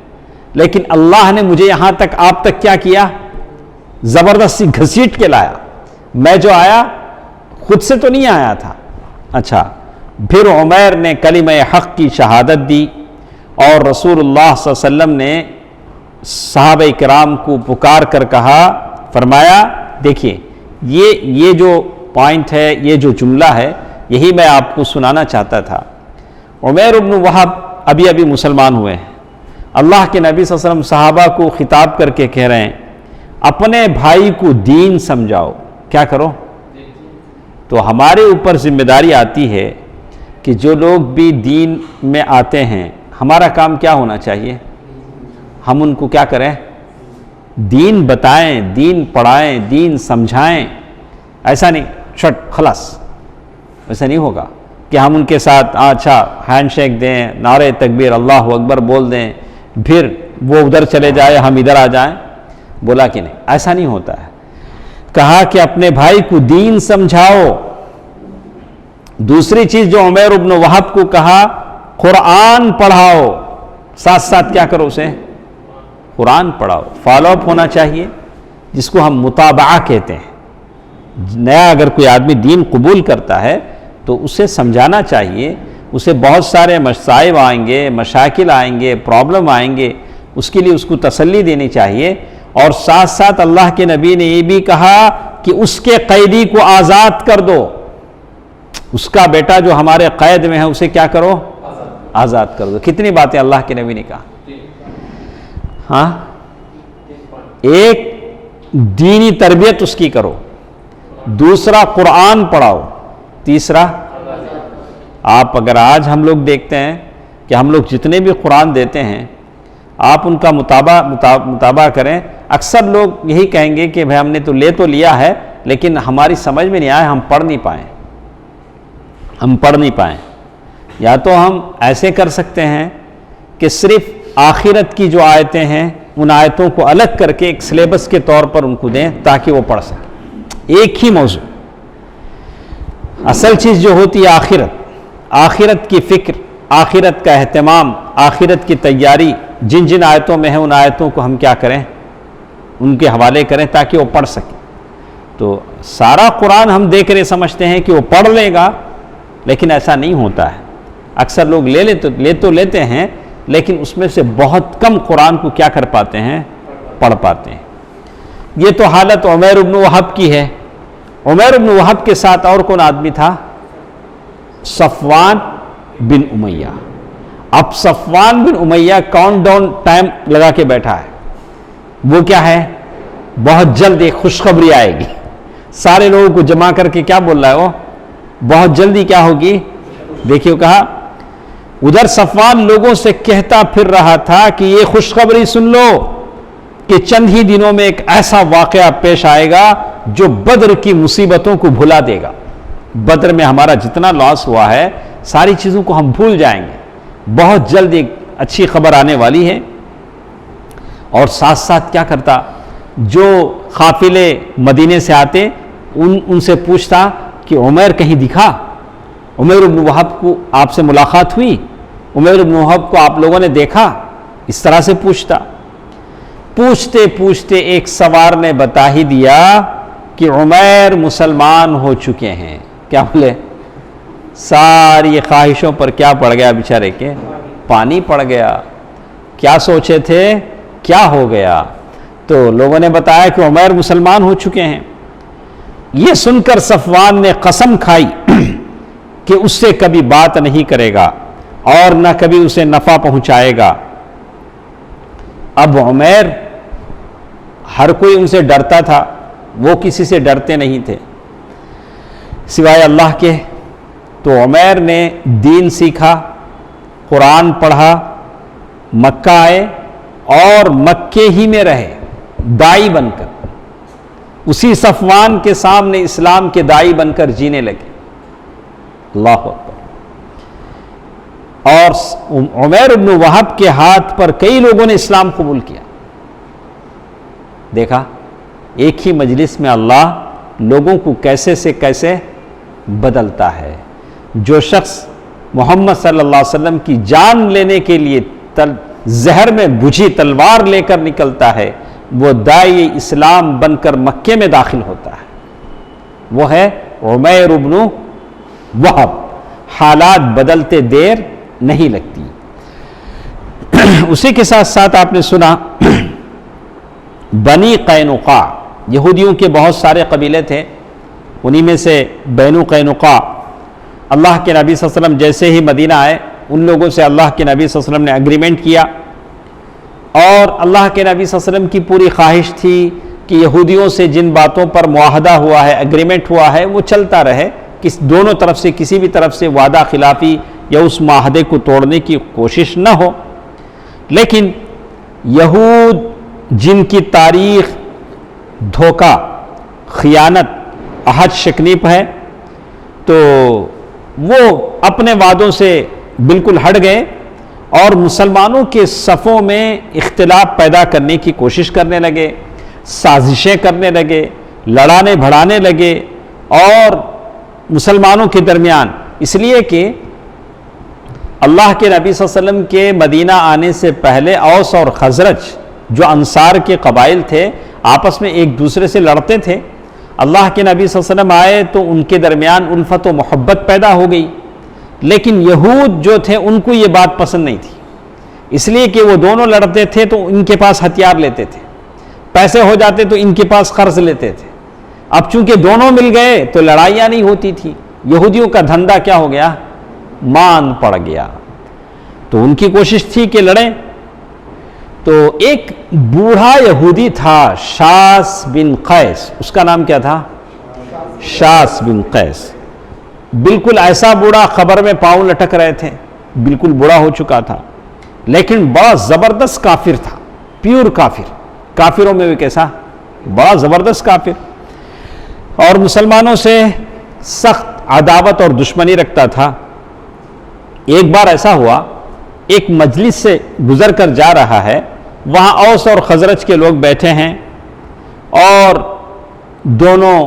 لیکن اللہ نے مجھے یہاں تک آپ تک کیا کیا؟ زبردستی گھسیٹ کے لایا. میں جو آیا خود سے تو نہیں آیا تھا. اچھا، پھر عمیر نے کلمہ حق کی شہادت دی اور رسول اللہ صلی اللہ علیہ وسلم نے صحابہ کرام کو پکار کر کہا، فرمایا دیکھیے یہ جو پوائنٹ ہے، یہ جو جملہ ہے، یہی میں آپ کو سنانا چاہتا تھا. عمیر بن وہب ابھی مسلمان ہوئے ہیں. اللہ کے نبی صلی اللہ علیہ وسلم صحابہ کو خطاب کر کے کہہ رہے ہیں اپنے بھائی کو دین سمجھاؤ. کیا کرو؟ تو ہمارے اوپر ذمہ داری آتی ہے کہ جو لوگ بھی دین میں آتے ہیں ہمارا کام کیا ہونا چاہیے؟ ہم ان کو کیا کریں؟ دین بتائیں، دین پڑھائیں، دین سمجھائیں. ایسا نہیں چھٹ خلاص، ایسا نہیں ہوگا کہ ہم ان کے ساتھ اچھا ہینڈ شیک دیں، نعرہ تکبیر اللہ اکبر بول دیں، پھر وہ ادھر چلے جائے ہم ادھر آ جائیں. بولا کہ نہیں، ایسا نہیں ہوتا ہے. کہا کہ اپنے بھائی کو دین سمجھاؤ. دوسری چیز جو عمیر بن وہب کو کہا قرآن پڑھاؤ. ساتھ ساتھ کیا کرو؟ اسے قرآن پڑھاؤ. فالو اپ ہونا چاہیے جس کو ہم متابعہ کہتے ہیں. نیا اگر کوئی آدمی دین قبول کرتا ہے تو اسے سمجھانا چاہیے اسے بہت سارے مصائب آئیں گے، مشاکل آئیں گے، پرابلم آئیں گے، اس کے لیے اس کو تسلی دینی چاہیے۔ اور ساتھ ساتھ اللہ کے نبی نے یہ بھی کہا کہ اس کے قیدی کو آزاد کر دو، اس کا بیٹا جو ہمارے قید میں ہے اسے کیا کرو؟ آزاد کر دو۔ کتنی باتیں اللہ کے نبی نے کہا۔ ہاں، ایک دینی تربیت اس کی کرو، دوسرا قرآن پڑھاؤ، تیسرا آپ اگر آج ہم لوگ دیکھتے ہیں کہ ہم لوگ جتنے بھی قرآن دیتے ہیں آپ ان کا مطابقہ کریں، اکثر لوگ یہی کہیں گے کہ بھائی ہم نے تو لیا ہے لیکن ہماری سمجھ میں نہیں آیا، ہم پڑھ نہیں پائیں۔ یا تو ہم ایسے کر سکتے ہیں کہ صرف آخرت کی جو آیتیں ہیں ان آیتوں کو الگ کر کے ایک سلیبس کے طور پر ان کو دیں تاکہ وہ پڑھ سکیں، ایک ہی موضوع۔ اصل چیز جو ہوتی ہے آخرت کی فکر، آخرت کا اہتمام، آخرت کی تیاری جن جن آیتوں میں ہے ان آیتوں کو ہم کیا کریں، ان کے حوالے کریں تاکہ وہ پڑھ سکیں۔ تو سارا قرآن ہم دیکھ رہے سمجھتے ہیں کہ وہ پڑھ لے گا، لیکن ایسا نہیں ہوتا ہے۔ اکثر لوگ لیتے ہیں لیکن اس میں سے بہت کم قرآن کو کیا کر پاتے ہیں، پڑھ پاتے ہیں۔ یہ تو حالت عمیر بن وہب کی ہے۔ عمیر بن وہب کے ساتھ اور کون آدمی تھا؟ صفوان بن امیہ۔ اب صفوان بن امیہ کاؤنٹ ڈاؤن ٹائم لگا کے بیٹھا ہے، وہ کیا ہے؟ بہت جلد ایک خوشخبری آئے گی، سارے لوگوں کو جمع کر کے کیا بول رہا ہے وہ؟ بہت جلدی کیا ہوگی؟ دیکھیے کہا ادھر صفوان لوگوں سے کہتا پھر رہا تھا کہ یہ خوشخبری سن لو کہ چند ہی دنوں میں ایک ایسا واقعہ پیش آئے گا جو بدر کی مصیبتوں کو بھلا دے گا۔ بدر میں ہمارا جتنا لاس ہوا ہے ساری چیزوں کو ہم بھول جائیں گے، بہت جلد ایک اچھی خبر آنے والی ہے۔ اور ساتھ ساتھ کیا کرتا، جو قافلے مدینے سے آتے ان سے پوچھتا کہ عمیر کہیں دکھا، عمیر بن وہب کو آپ سے ملاقات ہوئی، عمیر بن وہب کو آپ لوگوں نے دیکھا، اس طرح سے پوچھتے ایک سوار نے بتا ہی دیا کہ عمیر مسلمان ہو چکے ہیں۔ کیا بولے؟ ساری خواہشوں پر کیا پڑ گیا بیچارے کے؟ پانی پڑ گیا۔ کیا سوچے تھے کیا ہو گیا؟ تو لوگوں نے بتایا کہ عمیر مسلمان ہو چکے ہیں۔ یہ سن کر صفوان نے قسم کھائی کہ اس سے کبھی بات نہیں کرے گا اور نہ کبھی اسے نفع پہنچائے گا۔ اب عمیر، ہر کوئی ان سے ڈرتا تھا، وہ کسی سے ڈرتے نہیں تھے سوائے اللہ کے۔ تو عمیر نے دین سیکھا، قرآن پڑھا، مکہ آئے اور مکے ہی میں رہے دائی بن کر، اسی صفوان کے سامنے اسلام کے دائی بن کر جینے لگے۔ اللہ اکبر۔ اور عمیر بن وہب کے ہاتھ پر کئی لوگوں نے اسلام قبول کیا۔ دیکھا ایک ہی مجلس میں اللہ لوگوں کو کیسے سے کیسے بدلتا ہے۔ جو شخص محمد صلی اللہ علیہ وسلم کی جان لینے کے لیے زہر میں بجھی تلوار لے کر نکلتا ہے، وہ داعی اسلام بن کر مکے میں داخل ہوتا ہے، وہ ہے عمیر بن وہب۔ حالات بدلتے دیر نہیں لگتی۔ اسی کے ساتھ ساتھ آپ نے سنا بنی قینقاع، یہودیوں کے بہت سارے قبیلے تھے، انہی میں سے بنو قینقاع، اللہ کے نبی صلی اللہ علیہ وسلم جیسے ہی مدینہ آئے ان لوگوں سے اللہ کے نبی صلی اللہ علیہ وسلم نے اگریمنٹ کیا، اور اللہ کے نبی صلی اللہ علیہ وسلم کی پوری خواہش تھی کہ یہودیوں سے جن باتوں پر معاہدہ ہوا ہے، اگریمنٹ ہوا ہے، وہ چلتا رہے، دونوں طرف سے کسی بھی طرف سے وعدہ خلافی یا اس معاہدے کو توڑنے کی کوشش نہ ہو۔ لیکن یہود جن کی تاریخ دھوکہ، خیانت، عہد شکنیپ ہے، تو وہ اپنے وعدوں سے بالکل ہٹ گئے اور مسلمانوں کے صفوں میں اختلاف پیدا کرنے کی کوشش کرنے لگے، سازشیں کرنے لگے، لڑانے بھڑانے لگے، اور مسلمانوں کے درمیان، اس لیے کہ اللہ کے نبی صلی اللہ علیہ وسلم کے مدینہ آنے سے پہلے اوس اور خزرج جو انصار کے قبائل تھے آپس میں ایک دوسرے سے لڑتے تھے۔ اللہ کے نبی صلی اللہ علیہ وسلم آئے تو ان کے درمیان الفت و محبت پیدا ہو گئی، لیکن یہود جو تھے ان کو یہ بات پسند نہیں تھی، اس لیے کہ وہ دونوں لڑتے تھے تو ان کے پاس ہتھیار لیتے تھے، پیسے ہو جاتے تو ان کے پاس قرض لیتے تھے۔ اب چونکہ دونوں مل گئے تو لڑائیاں نہیں ہوتی تھی، یہودیوں کا دھندا کیا ہو گیا؟ مان پڑ گیا۔ تو ان کی کوشش تھی کہ لڑیں۔ تو ایک بوڑھا یہودی تھا شاس بن قیس، اس کا نام کیا تھا؟ شاس بن قیس۔ بالکل ایسا بوڑھا، خبر میں پاؤں لٹک رہے تھے، بالکل بوڑھا ہو چکا تھا، لیکن بڑا زبردست کافر تھا، پیور کافر، کافروں میں بھی کیسا؟ بڑا زبردست کافر، اور مسلمانوں سے سخت عداوت اور دشمنی رکھتا تھا۔ ایک بار ایسا ہوا، ایک مجلس سے گزر کر جا رہا ہے، وہاں اوس اور خزرج کے لوگ بیٹھے ہیں اور دونوں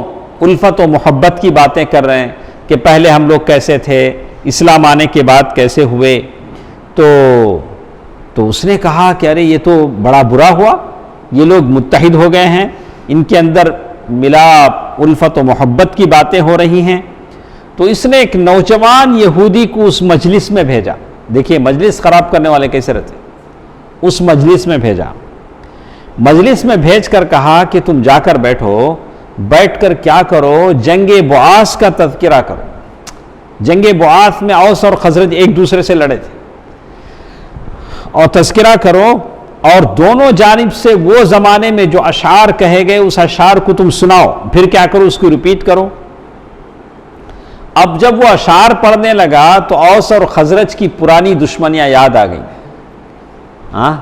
الفت و محبت کی باتیں کر رہے ہیں کہ پہلے ہم لوگ کیسے تھے، اسلام آنے کے بعد کیسے ہوئے۔ تو اس نے کہا کہ ارے یہ تو بڑا برا ہوا، یہ لوگ متحد ہو گئے ہیں، ان کے اندر ملاپ الفت و محبت کی باتیں ہو رہی ہیں۔ تو اس نے ایک نوجوان یہودی کو اس مجلس میں بھیجا، دیکھیے مجلس خراب کرنے والے کیسے رہتے، اس مجلس میں بھیجا، مجلس میں بھیج کر کہا کہ تم جا کر بیٹھو، بیٹھ کر کیا کرو؟ جنگ بعاث کا تذکرہ کرو۔ جنگ بعاث میں اوس اور خزرج ایک دوسرے سے لڑے تھے، اور تذکرہ کرو، اور دونوں جانب سے وہ زمانے میں جو اشعار کہے گئے اس اشعار کو تم سناؤ، پھر کیا کرو؟ اس کو ریپیٹ کرو۔ اب جب وہ اشعار پڑھنے لگا تو اوس اور خزرج کی پرانی دشمنیاں یاد آ گئیں۔ ہاں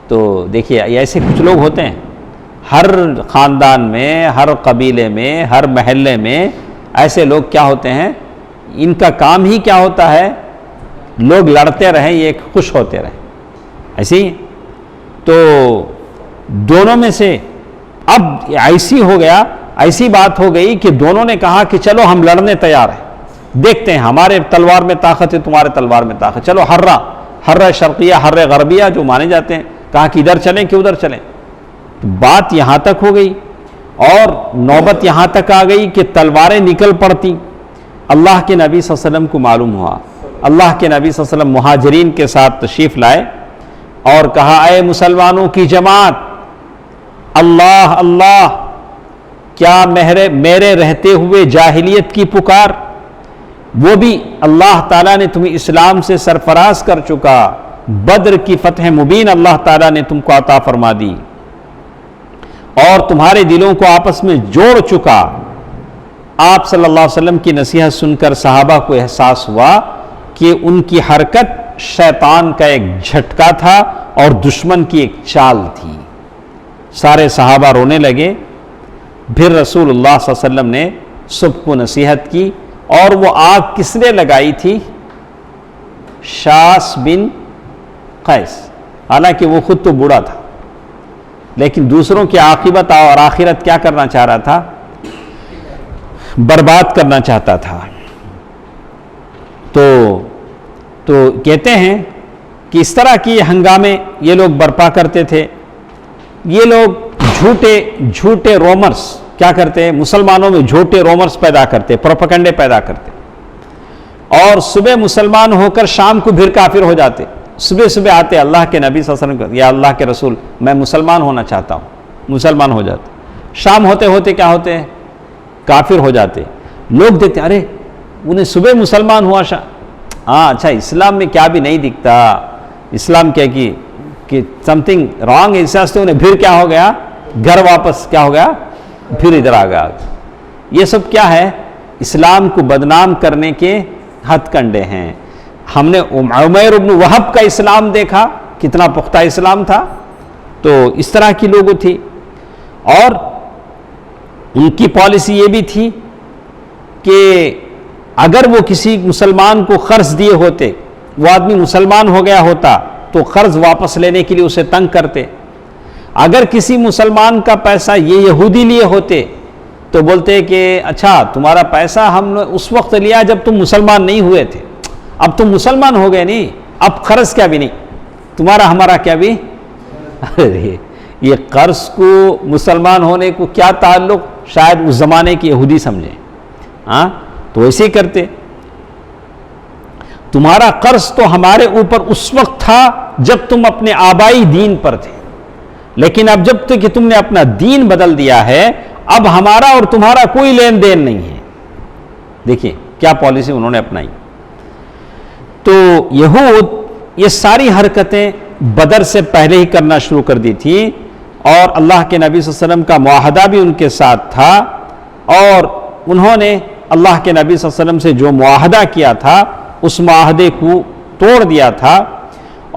تو دیکھیے ایسے کچھ لوگ ہوتے ہیں، ہر خاندان میں، ہر قبیلے میں، ہر محلے میں ایسے لوگ کیا ہوتے ہیں، ان کا کام ہی کیا ہوتا ہے؟ لوگ لڑتے رہیں، یہ خوش ہوتے رہیں، ایسے ہی۔ تو دونوں میں سے اب ایسی بات ہو گئی کہ دونوں نے کہا کہ چلو ہم لڑنے تیار ہیں، دیکھتے ہیں ہمارے تلوار میں طاقت ہے، تمہارے تلوار میں طاقت، چلو حرہ شرقیہ، حرہ غربیہ جو مانے جاتے ہیں، کہا کہ ادھر چلیں کہ ادھر چلیں۔ بات یہاں تک ہو گئی اور نوبت یہاں تک آ گئی کہ تلواریں نکل پڑتی۔ اللہ کے نبی صلی اللہ علیہ وسلم کو معلوم ہوا، اللہ کے نبی صلی اللہ علیہ وسلم مہاجرین کے ساتھ تشریف لائے اور کہا اے مسلمانوں کی جماعت، اللہ اللہ، کیا میرے رہتے ہوئے جاہلیت کی پکار، وہ بھی اللہ تعالیٰ نے تمہیں اسلام سے سرفراز کر چکا، بدر کی فتح مبین اللہ تعالیٰ نے تم کو عطا فرما دی اور تمہارے دلوں کو آپس میں جوڑ چکا۔ آپ صلی اللہ علیہ وسلم کی نصیحت سن کر صحابہ کو احساس ہوا کہ ان کی حرکت شیطان کا ایک جھٹکا تھا اور دشمن کی ایک چال تھی۔ سارے صحابہ رونے لگے۔ پھر رسول اللہ صلی اللہ علیہ وسلم نے سب کو نصیحت کی، اور وہ آگ کس نے لگائی تھی؟ شاس بن قیس، حالانکہ وہ خود تو بوڑھا تھا، لیکن دوسروں کی عاقبت اور آخرت کیا کرنا چاہ رہا تھا؟ برباد کرنا چاہتا تھا۔ تو کہتے ہیں کہ اس طرح کی ہنگامے یہ لوگ برپا کرتے تھے۔ یہ لوگ جھوٹے رومرز کیا کرتے ہیں؟ مسلمانوں میں جھوٹے رومرز پیدا کرتے، پروپیگنڈے پیدا کرتے، اور صبح مسلمان ہو کر شام کو پھر کافر ہو جاتے۔ صبح آتے اللہ کے نبی صلی اللہ علیہ وسلم، یا اللہ کے رسول میں مسلمان ہونا چاہتا ہوں، مسلمان ہو جاتے، شام ہوتے ہوتے کیا ہوتے ہیں؟ کافر ہو جاتے۔ لوگ دیکھتے ارے انہیں صبح مسلمان ہوا، ہاں اچھا اسلام میں کیا بھی نہیں دکھتا، اسلام کیا کہ سم تھنگ رانگ ہے، اس واسطے انہیں پھر کیا ہو گیا؟ گھر واپس کیا ہو گیا؟ پھر ادھر آ گیا۔ یہ سب کیا ہے؟ اسلام کو بدنام کرنے کے ہتھ کنڈے ہیں۔ ہم نے عمیر بن وہب کا اسلام دیکھا، کتنا پختہ اسلام تھا۔ تو اس طرح کی لوگوں تھی، اور ان کی پالیسی یہ بھی تھی کہ اگر وہ کسی مسلمان کو قرض دیے ہوتے، وہ آدمی مسلمان ہو گیا ہوتا تو قرض واپس لینے کے لیے اسے تنگ کرتے۔ اگر کسی مسلمان کا پیسہ یہ یہودی لیے ہوتے تو بولتے کہ اچھا تمہارا پیسہ ہم نے اس وقت لیا جب تم مسلمان نہیں ہوئے تھے، اب تم مسلمان ہو گئے نہیں، اب قرض کیا بھی نہیں، تمہارا ہمارا کیا بھی۔ یہ قرض کو مسلمان ہونے کو کیا تعلق، شاید اس زمانے کی یہودی سمجھیں، ہاں تو ایسے ہی کرتے۔ تمہارا قرض تو ہمارے اوپر اس وقت تھا جب تم اپنے آبائی دین پر تھے، لیکن اب جب تک کہ تم نے اپنا دین بدل دیا ہے، اب ہمارا اور تمہارا کوئی لین دین نہیں ہے۔ دیکھیے کیا پالیسی انہوں نے اپنائی۔ تو یہود یہ ساری حرکتیں بدر سے پہلے ہی کرنا شروع کر دی تھی، اور اللہ کے نبی صلی اللہ علیہ وسلم کا معاہدہ بھی ان کے ساتھ تھا، اور انہوں نے اللہ کے نبی صلی اللہ علیہ وسلم سے جو معاہدہ کیا تھا اس معاہدے کو توڑ دیا تھا۔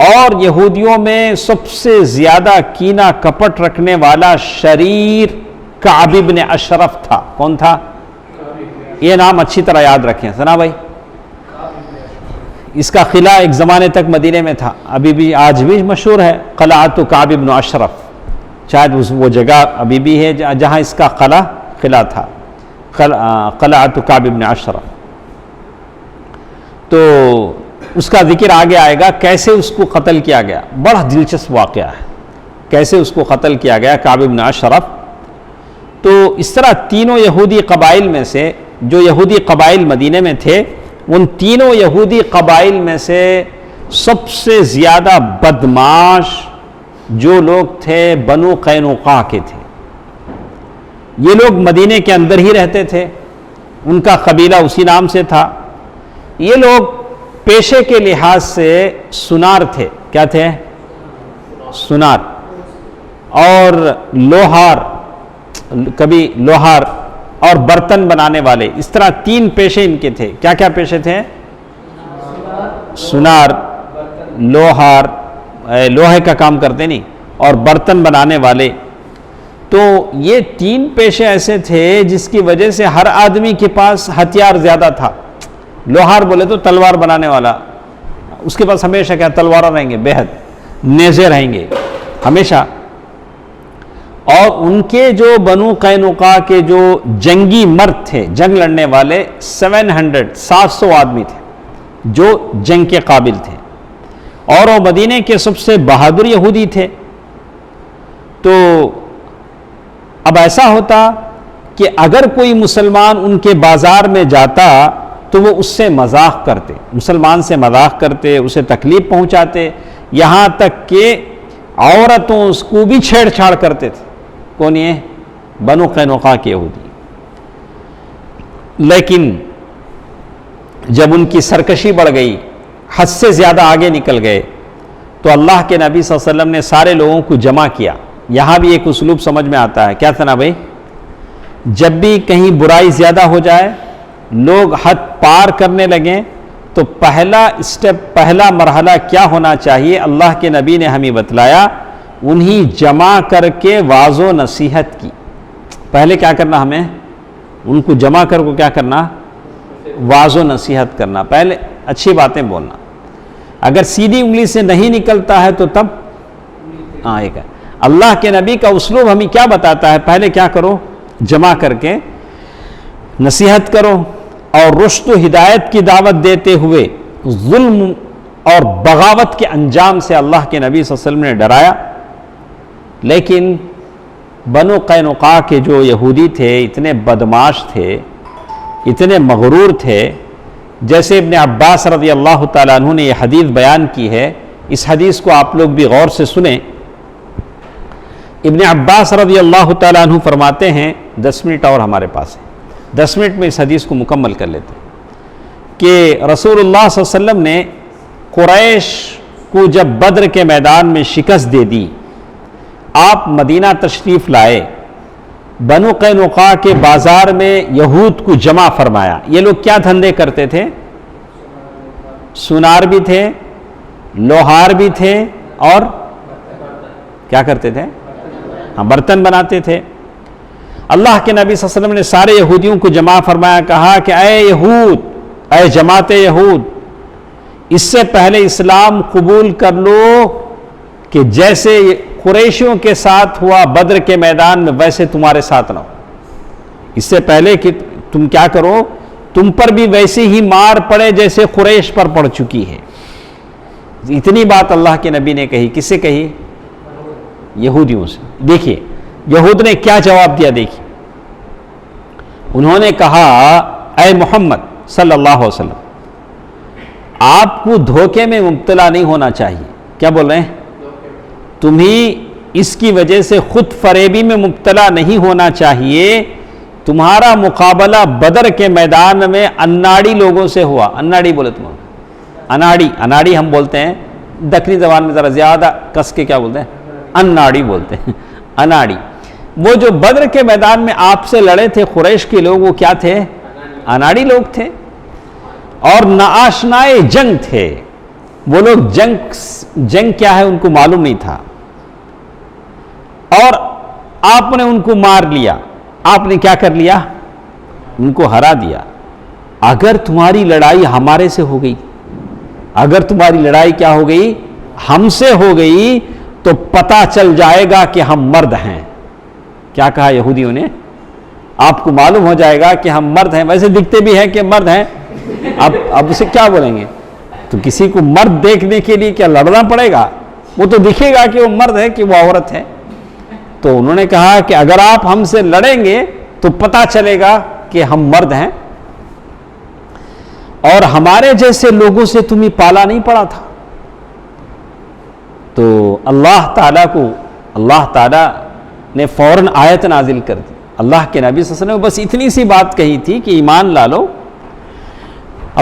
اور یہودیوں میں سب سے زیادہ کینہ کپٹ رکھنے والا شریر کعب بن اشرف تھا۔ کون تھا؟ یہ نام اچھی طرح یاد رکھیں سنا بھائی۔ اس کا قلعہ ایک زمانے تک مدینے میں تھا، ابھی بھی آج بھی مشہور ہے، قلعۃ کعب بن اشرف، شاید وہ جگہ ابھی بھی ہے جہاں اس کا قلعہ تھا، قلعۃ کعب بن اشرف۔ تو اس کا ذکر آگے آئے گا، کیسے اس کو قتل کیا گیا، بڑا دلچسپ واقعہ ہے کیسے اس کو قتل کیا گیا کعب بن اشرف۔ تو اس طرح تینوں یہودی قبائل میں سے، جو یہودی قبائل مدینے میں تھے، ان تینوں یہودی قبائل میں سے سب سے زیادہ بدماش جو لوگ تھے بنو قینوقاع کے تھے۔ یہ لوگ مدینے کے اندر ہی رہتے تھے، ان کا قبیلہ اسی نام سے تھا۔ یہ لوگ پیشے کے لحاظ سے سنار تھے۔ کیا تھے؟ سنار اور لوہار، کبھی لوہار اور برتن بنانے والے، اس طرح تین پیشے ان کے تھے۔ کیا کیا پیشے تھے؟ سنار، لوہار، لوہے کا کام کرتے نہیں، اور برتن بنانے والے۔ تو یہ تین پیشے ایسے تھے جس کی وجہ سے ہر آدمی کے پاس ہتھیار زیادہ تھا۔ لوہار بولے تو تلوار بنانے والا، اس کے پاس ہمیشہ کیا تلوار رہیں گے، بے حد نیزے رہیں گے ہمیشہ۔ اور ان کے جو بنو قینوقاع کے جو جنگی مرد تھے، جنگ لڑنے والے، 700 آدمی تھے جو جنگ کے قابل تھے، اور وہ مدینے کے سب سے بہادر یہودی تھے۔ تو اب ایسا ہوتا کہ اگر کوئی مسلمان ان کے بازار میں جاتا تو وہ اس سے مذاق کرتے، مسلمان سے مذاق کرتے، اسے تکلیف پہنچاتے، یہاں تک کہ عورتوں اس کو بھی چھیڑ چھاڑ کرتے تھے۔ کون یہ؟ بنو قینوقاع کے یہودی۔ لیکن جب ان کی سرکشی بڑھ گئی، حد سے زیادہ آگے نکل گئے، تو اللہ کے نبی صلی اللہ علیہ وسلم نے سارے لوگوں کو جمع کیا۔ یہاں بھی ایک اسلوب سمجھ میں آتا ہے، کیا تھا نا بھائی؟ جب بھی کہیں برائی زیادہ ہو جائے، لوگ حد پار کرنے لگیں، تو پہلا مرحلہ کیا ہونا چاہیے؟ اللہ کے نبی نے ہمیں بتلایا، انہی جمع کر کے واعظ و نصیحت کی۔ پہلے کیا کرنا ہمیں؟ ان کو جمع کر کو کیا کرنا؟ واعظ و نصیحت کرنا، پہلے اچھی باتیں بولنا۔ اگر سیدھی انگلی سے نہیں نکلتا ہے تو تب ایک ہے۔ اللہ کے نبی کا اسلوب ہمیں کیا بتاتا ہے؟ پہلے کیا کرو؟ جمع کر کے نصیحت کرو، اور رشد و ہدایت کی دعوت دیتے ہوئے ظلم اور بغاوت کے انجام سے اللہ کے نبی صلی اللہ علیہ وسلم نے ڈرایا۔ لیکن بنو قینوقاع کے جو یہودی تھے اتنے بدماش تھے، اتنے مغرور تھے، جیسے ابن عباس رضی اللہ تعالیٰ عنہ نے یہ حدیث بیان کی ہے، اس حدیث کو آپ لوگ بھی غور سے سنیں۔ ابن عباس رضی اللہ تعالیٰ عنہ فرماتے ہیں، 10 منٹ اور ہمارے پاس ہے، 10 منٹ میں اس حدیث کو مکمل کر لیتے ہیں، کہ رسول اللہ صلی اللہ علیہ وسلم نے قریش کو جب بدر کے میدان میں شکست دے دی، آپ مدینہ تشریف لائے، بنو قینوقاع کے بازار میں یہود کو جمع فرمایا۔ یہ لوگ کیا دھندے کرتے تھے؟ سنار بھی تھے، لوہار بھی تھے، اور کیا کرتے تھے؟ برتن بناتے تھے۔ اللہ کے نبی صلی اللہ علیہ وسلم نے سارے یہودیوں کو جمع فرمایا، کہا کہ اے یہود، اے جماعت یہود، اس سے پہلے اسلام قبول کر لو کہ جیسے قریشیوں کے ساتھ ہوا بدر کے میدان میں، ویسے تمہارے ساتھ نہ ہو۔ اس سے پہلے کہ تم کیا کرو، تم پر بھی ویسے ہی مار پڑے جیسے قریش پر پڑ چکی ہے۔ اتنی بات اللہ کے نبی نے کہی، کس سے کہی؟ یہودیوں سے۔ دیکھیے یہود نے کیا جواب دیا، دیکھیے انہوں نے کہا، اے محمد صلی اللہ علیہ وسلم، آپ کو دھوکے میں مبتلا نہیں ہونا چاہیے. کیا بول رہے ہیں؟ تمہیں اس کی وجہ سے خود فریبی میں مبتلا نہیں ہونا چاہیے. تمہارا مقابلہ بدر کے میدان میں اناڑی لوگوں سے ہوا. اناڑی بولے تم؟ اناڑی ہم بولتے ہیں دکنی زبان میں ذرا زیادہ کس کے کیا بولتے ہیں؟ اناڑی بولتے ہیں. اناڑی وہ جو بدر کے میدان میں آپ سے لڑے تھے قریش کے لوگ، وہ کیا تھے؟ اناڑی لوگ تھے اور ناآشنائے جنگ تھے. وہ لوگ جنگ کیا ہے ان کو معلوم نہیں تھا، اور آپ نے ان کو مار لیا. آپ نے کیا کر لیا؟ ان کو ہرا دیا. اگر تمہاری لڑائی ہمارے سے ہو گئی، اگر تمہاری لڑائی کیا ہو گئی؟ ہم سے ہو گئی، تو پتہ چل جائے گا کہ ہم مرد ہیں. کیا کہا یہودیوں نے؟ آپ کو معلوم ہو جائے گا کہ ہم مرد ہیں. ویسے دکھتے بھی ہیں کہ مرد ہیں. اب اسے کیا بولیں گے؟ تو کسی کو مرد دیکھنے کے لیے کیا لڑنا پڑے گا؟ وہ تو دکھے گا کہ وہ مرد ہے کہ وہ عورت ہے. تو انہوں نے کہا کہ اگر آپ ہم سے لڑیں گے تو پتہ چلے گا کہ ہم مرد ہیں، اور ہمارے جیسے لوگوں سے تمہیں پالا نہیں پڑا تھا. تو اللہ تعالیٰ نے فوراً آیت نازل کر دی. اللہ کے نبی صلی اللہ علیہ وسلم نے بس اتنی سی بات کہی تھی کہ ایمان لا لو.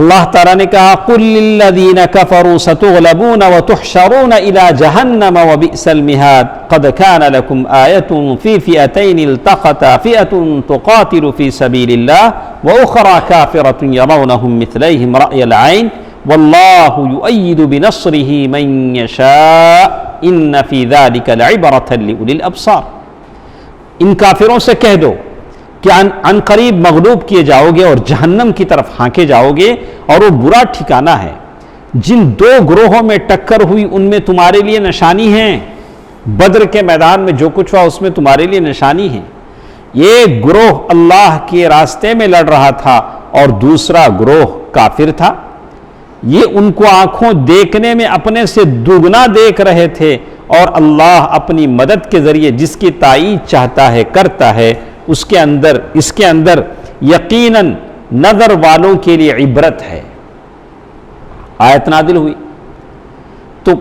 اللہ تعالیٰ نے کہا قُلْ لِلَّذِينَ كَفَرُوا سَتُغْلَبُونَ وَتُحْشَرُونَ إِلَى جَهَنَّمَ وَبِئْسَ الْمِهَادُ قَدْ كَانَ لَكُمْ آيَةٌ فِي فِئَتَيْنِ الْتَقَتَا فِئَةٌ تُقَاتِلُ فِي سَبِيلِ اللَّهِ وَأُخْرَى كَافِرَةٌ يَرَوْنَهُمْ مِثْلَيْهِمْ رَأْيَ الْعَيْنِ وَاللَّهُ يُؤَيِّدُ بِنَصْرِهِ مَن يَشَاءُ إِنَّ فِي ذَلِكَ لَعِبْرَةً لِأُولِي الْأَبْصَارِ. ان کافروں سے کہہ دو کہ عن قریب مغلوب کیے جاؤ گے اور جہنم کی طرف ہانکے جاؤ گے، اور وہ برا ٹھکانہ ہے. جن دو گروہوں میں ٹکر ہوئی ان میں تمہارے لیے نشانی ہے. بدر کے میدان میں جو کچھ ہوا اس میں تمہارے لیے نشانی ہے. یہ گروہ اللہ کے راستے میں لڑ رہا تھا اور دوسرا گروہ کافر تھا. یہ ان کو آنکھوں دیکھنے میں اپنے سے دوگنا دیکھ رہے تھے، اور اللہ اپنی مدد کے ذریعے جس کی تائید چاہتا ہے کرتا ہے. اس کے اندر یقیناً نظر والوں کے لیے عبرت ہے. آیت نازل ہوئی تو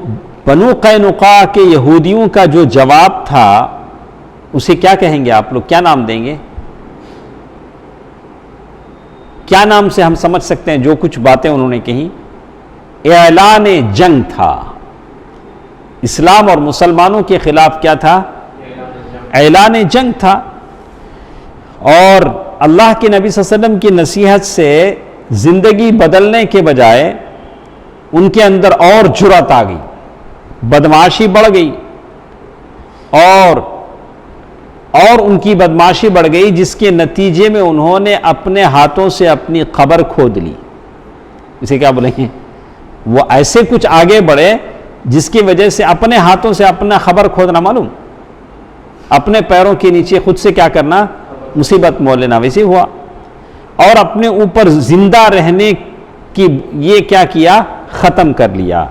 بنو قینقاع کے یہودیوں کا جو جواب تھا اسے کیا کہیں گے آپ لوگ؟ کیا نام دیں گے؟ کیا نام سے ہم سمجھ سکتے ہیں جو کچھ باتیں انہوں نے کہیں؟ اعلان جنگ تھا. اسلام اور مسلمانوں کے خلاف کیا تھا؟ اعلان جنگ تھا. اور اللہ کے نبی صلی اللہ علیہ وسلم کی نصیحت سے زندگی بدلنے کے بجائے ان کے اندر اور جرأت آ گئی، بدمعاشی بڑھ گئی، اور ان کی بدمعاشی بڑھ گئی، جس کے نتیجے میں انہوں نے اپنے ہاتھوں سے اپنی قبر کھود لی. اسے کیا بولیں گے؟ وہ ایسے کچھ آگے بڑھے جس کی وجہ سے اپنے ہاتھوں سے اپنا قبر کھودنا، معلوم اپنے پیروں کے نیچے خود سے کیا کرنا؟ مصیبت مول لینا. ویسے ہوا. اور اپنے اوپر زندہ رہنے کی یہ کیا کیا؟ ختم کر لیا.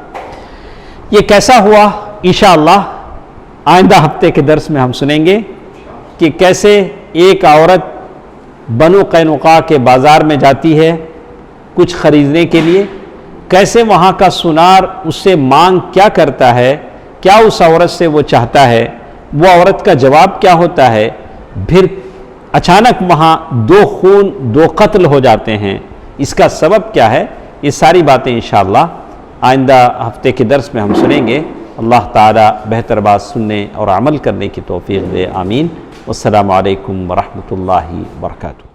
یہ کیسا ہوا؟ انشاءاللہ آئندہ ہفتے کے درس میں ہم سنیں گے کہ کیسے ایک عورت بنو قینقاع کے بازار میں جاتی ہے کچھ خریدنے کے لیے، کیسے وہاں کا سنار اس سے مانگ کیا کرتا ہے، کیا اس عورت سے وہ چاہتا ہے، وہ عورت کا جواب کیا ہوتا ہے، پھر اچانک وہاں دو قتل ہو جاتے ہیں. اس کا سبب کیا ہے؟ یہ ساری باتیں انشاءاللہ آئندہ ہفتے کے درس میں ہم سنیں گے. اللہ تعالی بہتر بات سننے اور عمل کرنے کی توفیق دے. آمین. والسلام علیکم ورحمۃ اللہ وبرکاتہ.